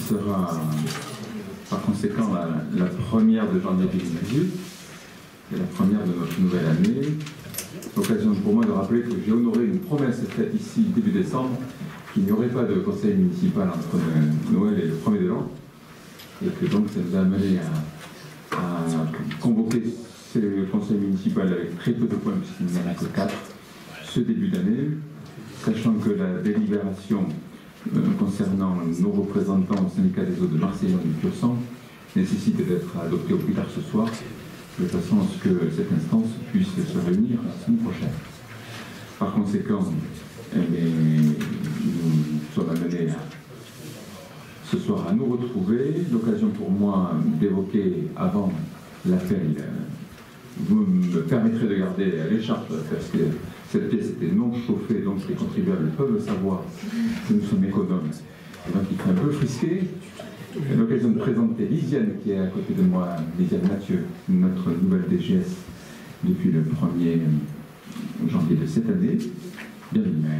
sera par conséquent la première de janvier 2018, et la première de notre nouvelle année. L'occasion pour moi de rappeler que j'ai honoré une promesse faite ici début décembre, qu'il n'y aurait pas de conseil municipal entre Noël et le 1er de l'an, et que donc ça nous a amené à convoquer ce conseil municipal avec très peu de points, puisqu'il n'y en a que 4, ce début d'année, sachant que la délibération concernant nos représentants au syndicat des eaux de Marseillon et du Pur-Sang nécessite d'être adoptée au plus tard ce soir, de façon à ce que cette instance puisse se réunir la semaine prochaine. Par conséquent, nous sommes amenés ce soir à nous retrouver. L'occasion pour moi d'évoquer avant l'appel, vous me permettrez de garder l'écharpe parce que cette pièce était non chauffée, donc les contribuables peuvent savoir que nous sommes économes. Et donc il fait un peu frisqué. L'occasion de présenter Lisiane qui est à côté de moi, Lisiane Mathieu, notre nouvelle DGS depuis le 1er janvier de cette année. Bienvenue à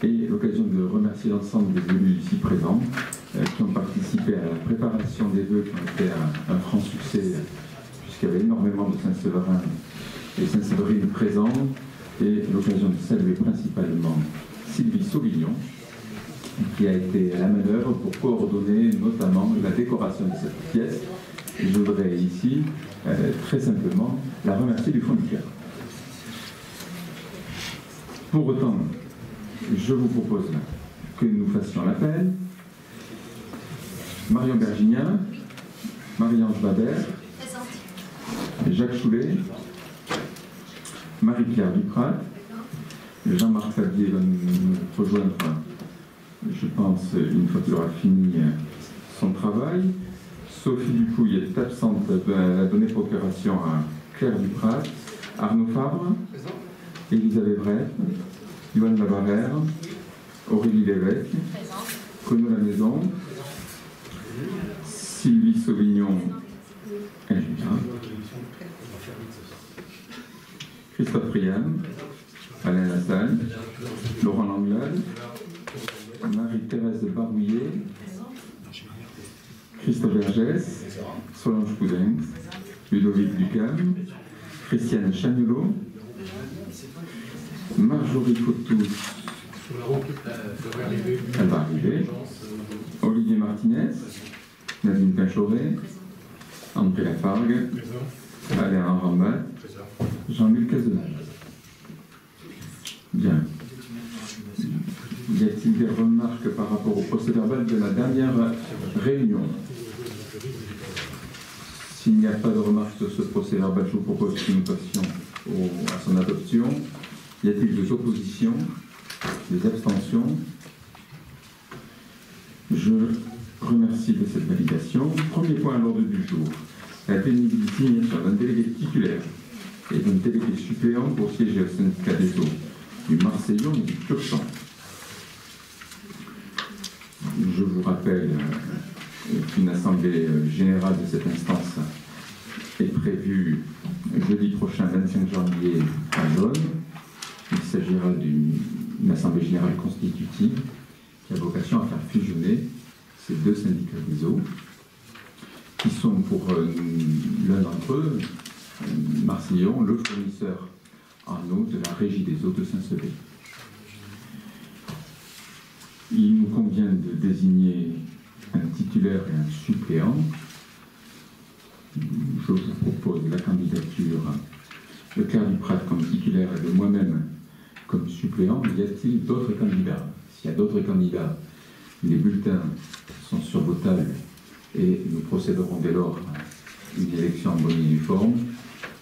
elle. Et l'occasion de remercier l'ensemble des élus ici présents qui ont participé à la préparation des vœux qui ont été un franc succès puisqu'il y avait énormément de Saint-Séverin et Saint-Séverine présents, et l'occasion de saluer principalement Sylvie Sauvignon, qui a été à la manœuvre pour coordonner notamment la décoration de cette pièce. Et je voudrais ici, très simplement, la remercier du fond du cœur. Pour autant, je vous propose que nous fassions l'appel. Marion Bergignan, Marie-Ange Babert, Jacques Choulet, Marie-Claire Duprat, Jean-Marc Fabier va nous rejoindre, je pense, une fois qu'il aura fini son travail. Sophie Dupouille est absente, elle a donné procuration à Claire Duprat, Arnaud Fabre, Elisabeth Brett, Yoann Labarère, Aurélie Lévesque, Renaud Lamaison, Sylvie Sauvignon, et Julien, Christophe Prian, Alain Lassalle, Laurent Langlade, Marie-Thérèse Barouillet, Christophe Vergès, Solange Coudin, Ludovic Ducam, Christiane Chagnolot, Marjorie Fautou, elle va arriver, Olivier Martinez, Nadine Pinchoret, André Lafargue, Alain Rambat, Jean-Luc Cazenave. Bien. Y a-t-il des remarques par rapport au procès-verbal de la dernière réunion? S'il n'y a pas de remarques sur ce procès-verbal, je vous propose que nous passions à son adoption. Y a-t-il des oppositions, des abstentions? Je remercie de cette validation. Premier point à l'ordre du jour, la pénibilité d'un délégué titulaire et d'un délégué suppléant pour siéger au syndicat des eaux du Marseillon et du Pur-Sang. Je vous rappelle qu'une assemblée générale de cette instance est prévue jeudi prochain, 25 janvier, à Jaune. Il s'agira d'une assemblée générale constitutive qui a vocation à faire fusionner ces deux syndicats des eaux, qui sont pour l'un d'entre eux, Marseillon, le fournisseur en eau de la Régie des eaux de Saint-Sevé. Il nous convient de désigner un titulaire et un suppléant. Je vous propose la candidature de Claire Duprat comme titulaire et de moi-même comme suppléant. Y a-t-il d'autres candidats? S'il y a d'autres candidats, les bulletins sont sur vos tables et nous procéderons dès lors à une élection en bonne et due forme.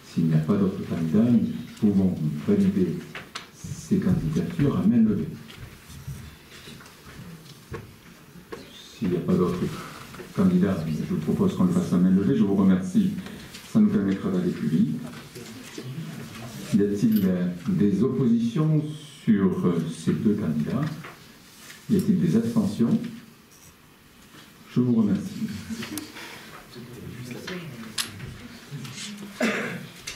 S'il n'y a pas d'autres candidats, nous pouvons valider ces candidatures à main levée. S'il n'y a pas d'autres candidats, je vous propose qu'on le fasse à main levée. Je vous remercie, ça nous permettra d'aller plus vite. Y a-t-il des oppositions sur ces deux candidats? Y a-t-il des abstentions? Je vous remercie.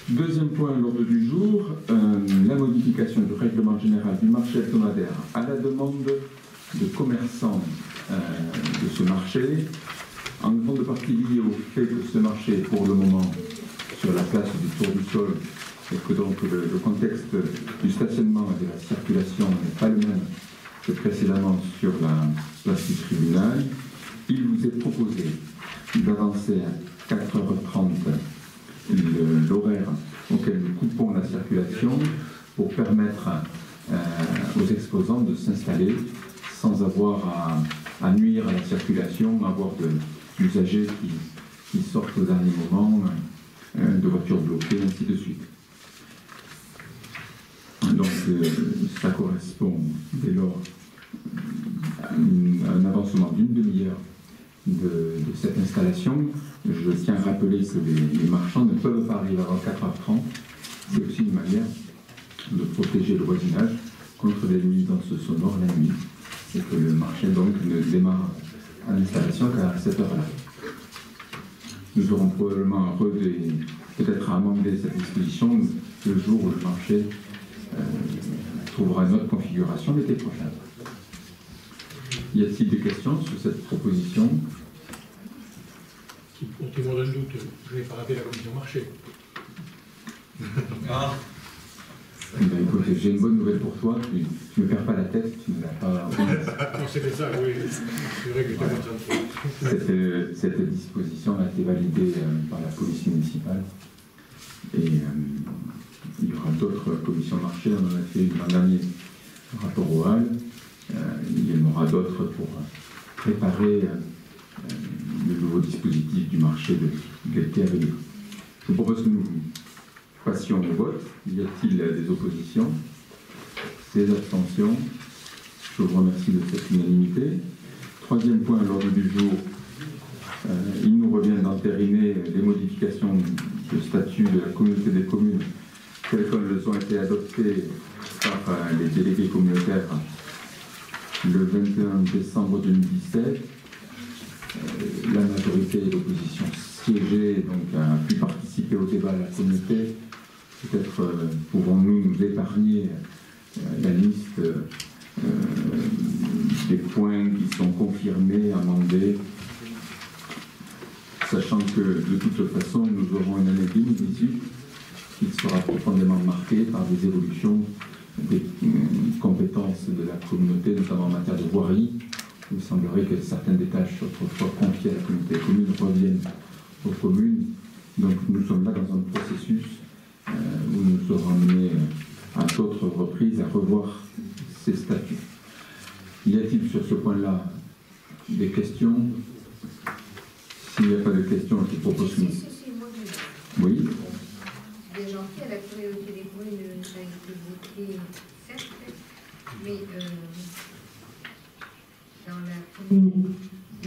Deuxième point à l'ordre du jour, la modification du règlement général du marché hebdomadaire à la demande de commerçants de ce marché, en grande partie lié au fait que ce marché est pour le moment sur la place du Tour du Sol et que donc le contexte du stationnement et de la circulation n'est pas le même que précédemment sur la place du tribunal. Il vous est proposé d'avancer à 4h30 l'horaire auquel nous coupons la circulation pour permettre aux exposants de s'installer sans avoir à nuire à la circulation, à avoir d'usagers qui sortent au dernier moment, de voitures bloquées, ainsi de suite. Donc ça correspond dès lors à un avancement d'une demi-heure de cette installation. Je tiens à rappeler que les marchands ne peuvent pas arriver avant 4h30. C'est aussi une manière de protéger le voisinage contre les nuisances sonores la nuit. Et que le marché donc ne démarre à l'installation qu'à cette heure-là. Nous aurons probablement peut-être à amender cette disposition le jour où le marché trouvera une autre configuration l'été prochain. Y a-t-il des questions sur cette proposition? Pour témoin d'un doute, je n'ai pas raté la commission marché. Ah. Ben, écoute, j'ai une bonne nouvelle pour toi, tu ne me perds pas la tête, tu ne l'as pas... Non, c'était ça, oui, c'est vrai que j'étais content. Cette disposition a été validée par la police municipale et il y aura d'autres commissions marché, on en a fait une l'an dernier par rapport au HAL, il y en aura d'autres pour préparer le nouveau dispositif du marché de l'été à venir. Je vous propose que nous passions au vote. Y a-t-il des oppositions? Des abstentions? Je vous remercie de cette unanimité. Troisième point à l'ordre du jour, il nous revient d'entériner les modifications de statut de la communauté des communes telles qu'elles ont été adoptées par les délégués communautaires le 21 décembre 2017. La majorité de l'opposition siégée donc, a pu participer au débat à la communauté. Peut-être pouvons-nous nous épargner la liste des points qui sont confirmés, amendés, sachant que de toute façon nous aurons une année 2018 qui sera profondément marquée par des évolutions des compétences de la communauté, notamment en matière de voirie. Il me semblerait que certaines des tâches autrefois confiées à la communauté des communes reviennent aux communes. Donc nous sommes là dans un processus où nous serons amenés à d'autres reprises à revoir ces statuts. Y a-t-il sur ce point-là des questions? S'il n'y a pas de questions, je propose que nous... Oui. Bien gentil, à la communauté des communes, ça a été voté, certes, mais dans la commune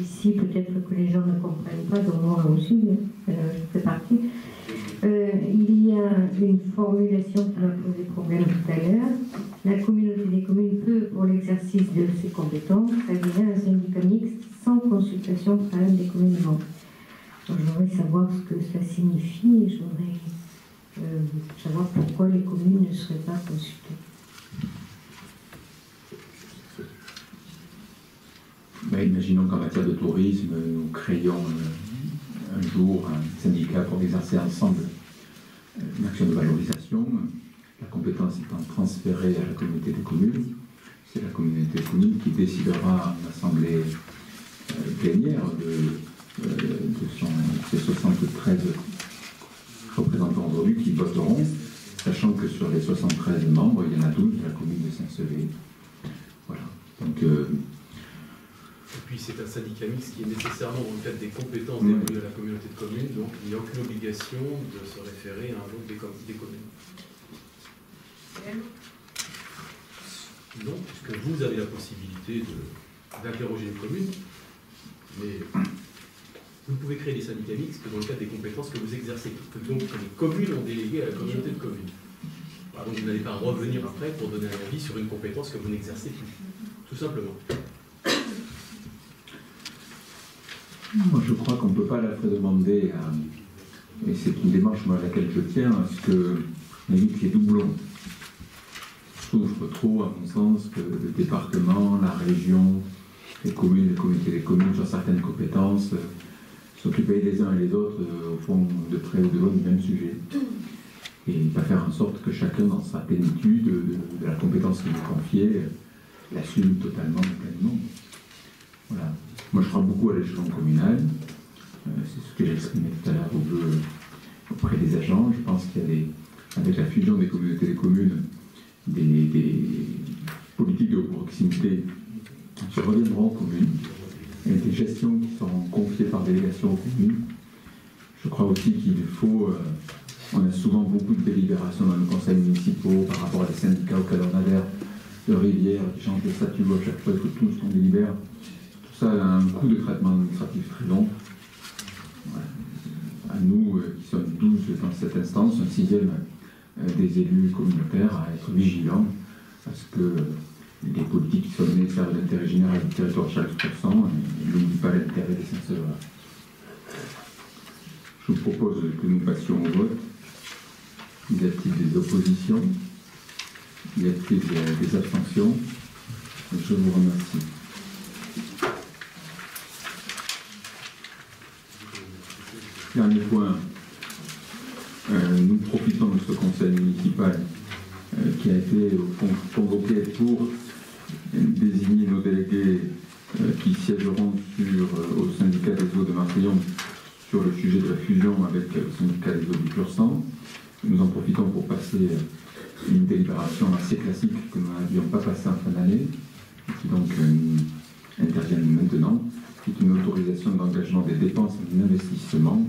ici, peut-être que les gens ne comprennent pas, dont moi aussi, je fais partie. Il y a une formulation qui m'a posé problème tout à l'heure. La communauté des communes peut, pour l'exercice de ses compétences, adhérer à un syndicat mixte sans consultation préalable des communes membres. Je voudrais savoir ce que ça signifie et je voudrais savoir pourquoi les communes ne seraient pas consultées. Ben, imaginons qu'en matière de tourisme, nous créions un jour un syndicat pour exercer ensemble une action de valorisation. La compétence étant transférée à la communauté des communes, c'est la communauté des communes qui décidera en assemblée plénière de ces 73 représentants aujourd'hui qui voteront, sachant que sur les 73 membres, il y en a 12 de la commune de Saint-Sevé. Voilà. Donc, et puis c'est un syndicat mixte qui est nécessairement dans le cadre des compétences dévolues à la communauté de communes, donc il n'y a aucune obligation de se référer à un vote des communes. Non, puisque vous avez la possibilité d'interroger les communes, mais vous ne pouvez créer des syndicats mixtes que dans le cadre des compétences que vous exercez, que donc les communes ont déléguées à la communauté de communes. Donc vous n'allez pas revenir après pour donner un avis sur une compétence que vous n'exercez plus, tout simplement. Moi, je crois qu'on ne peut pas la faire demander, et c'est une démarche à laquelle je tiens, à ce qu'on évite les doublons. souffrent trop, à mon sens, que le département, la région, les communes, les communautés des communes sur certaines compétences s'occuper les uns et les autres, au fond, de près ou de loin, du même sujet. Et pas faire en sorte que chacun, dans sa plénitude de la compétence qui lui est confiée, l'assume totalement et pleinement. Voilà. Moi, je crois beaucoup à l'échelon communal. C'est ce que j'ai exprimé tout à l'heure auprès des agents. Je pense qu'il y a avec la fusion des communautés des communes, des politiques de proximité qui reviendront aux communes, et des gestions qui seront confiées par délégation aux communes. Je crois aussi qu'il faut... on a souvent beaucoup de délibérations dans nos conseils municipaux par rapport à des syndicats auxquels on adhère, de rivières qui changent de statut à chaque fois, il faut tous qu'on délibère. Tout ça a un coût de traitement administratif très long. Voilà. À nous, qui sommes 12 dans cette instance, un 6e des élus communautaires, à être vigilants, parce que les politiques qui sont menées servent l'intérêt général du territoire de chaque pourcent et n'oublient pas l'intérêt des Saint-Severin. Je vous propose que nous passions au vote. Y a-t-il des oppositions? Y a-t-il des abstentions? Je vous remercie. Dernier point, nous profitons de ce conseil municipal qui a été au fond convoqué pour désigner nos délégués qui siégeront au syndicat des eaux de Marseillon sur le sujet de la fusion avec le syndicat des eaux du Pur-Sang. Nous en profitons pour passer une délibération assez classique que nous n'avions pas passée en fin d'année, qui donc intervient maintenant, qui est une autorisation d'engagement des dépenses et d'investissement.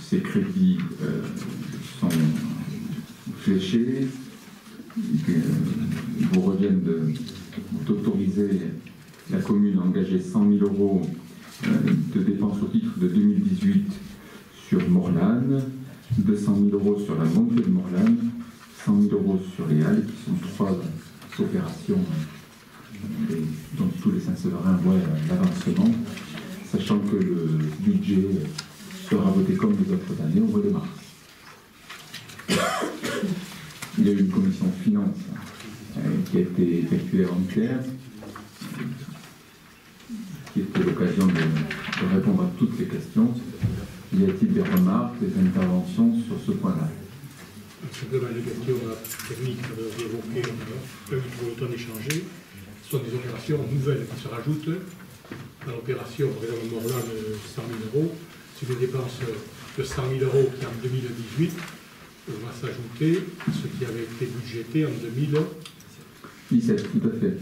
Ces crédits sont fléchés, vous reviennent d'autoriser la commune à engager 100 000 € de dépenses au titre de 2018 sur Morlanes, 200 000 € sur la montée de Morlanes, 100 000 € sur les Halles, qui sont 3 opérations dont tous les Saint-Séverins voient l'avancement, sachant que le budget sera voté comme les autres années au mois de mars. Il y a eu une commission finance qui a été effectuée avant-hier, qui était l'occasion de répondre à toutes les questions. Y a-t-il des remarques, des interventions sur ce point-là? Simplement, les questions techniques que vous évoquées, on n'a pas eu trop le temps d'échanger. Ce sont des opérations nouvelles qui se rajoutent à l'opération, par exemple, Morlanes, 100 000 €. C'est des dépenses de 100 000 € qui, en 2018, va s'ajouter à ce qui avait été budgété en 2017. Tout à fait.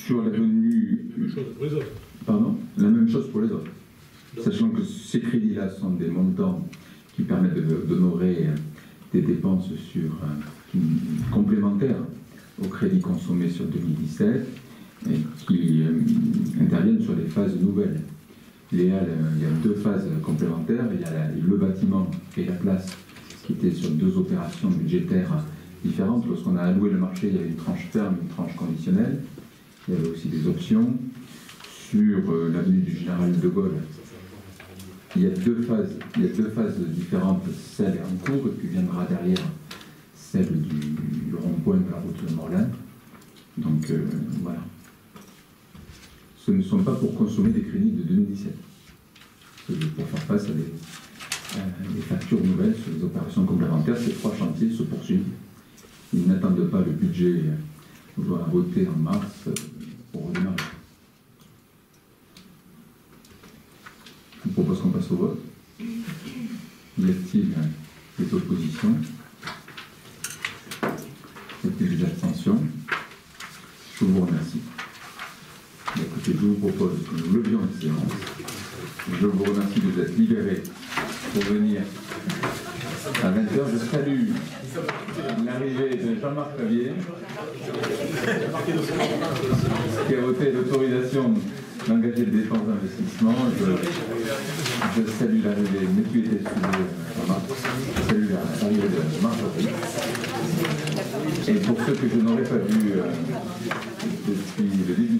Sur l'avenue... La même chose pour les autres. Pardon? La même chose pour les autres. Sachant que ces crédits-là sont des montants qui permettent d'honorer des dépenses complémentaires aux crédits consommés sur 2017 et qui interviennent sur des phases nouvelles. Les Halles, il y a 2 phases complémentaires. Il y a le bâtiment et la place qui étaient sur 2 opérations budgétaires différentes. Lorsqu'on a alloué le marché, il y avait une tranche ferme, une tranche conditionnelle. Il y avait aussi des options. Sur l'avenue du Général de Gaulle, il y a 2 phases différentes. Celle est en cours et puis viendra derrière celle du rond-point de la route de Morlanes. Donc voilà. Ce ne sont pas pour consommer des crédits de 2017. C'est pour faire face à des factures nouvelles sur les opérations complémentaires. Ces 3 chantiers se poursuivent. Ils n'attendent pas le budget voté en mars pour redémarrer. Je vous propose qu'on passe au vote. Y a-t-il des oppositions? Y a-t-il des abstentions? Je vous remercie. Écoutez, je vous propose que nous levions la séance. Je vous remercie de vous être libérés pour venir à 20h. Je salue l'arrivée de Jean-Marc Clavier, qui a voté l'autorisation d'engager des dépenses d'investissement. Je salue l'arrivée, mais tu étais Jean-Marc. Je salue l'arrivée de Marjorie. Et pour ceux que je n'aurais pas vus depuis le début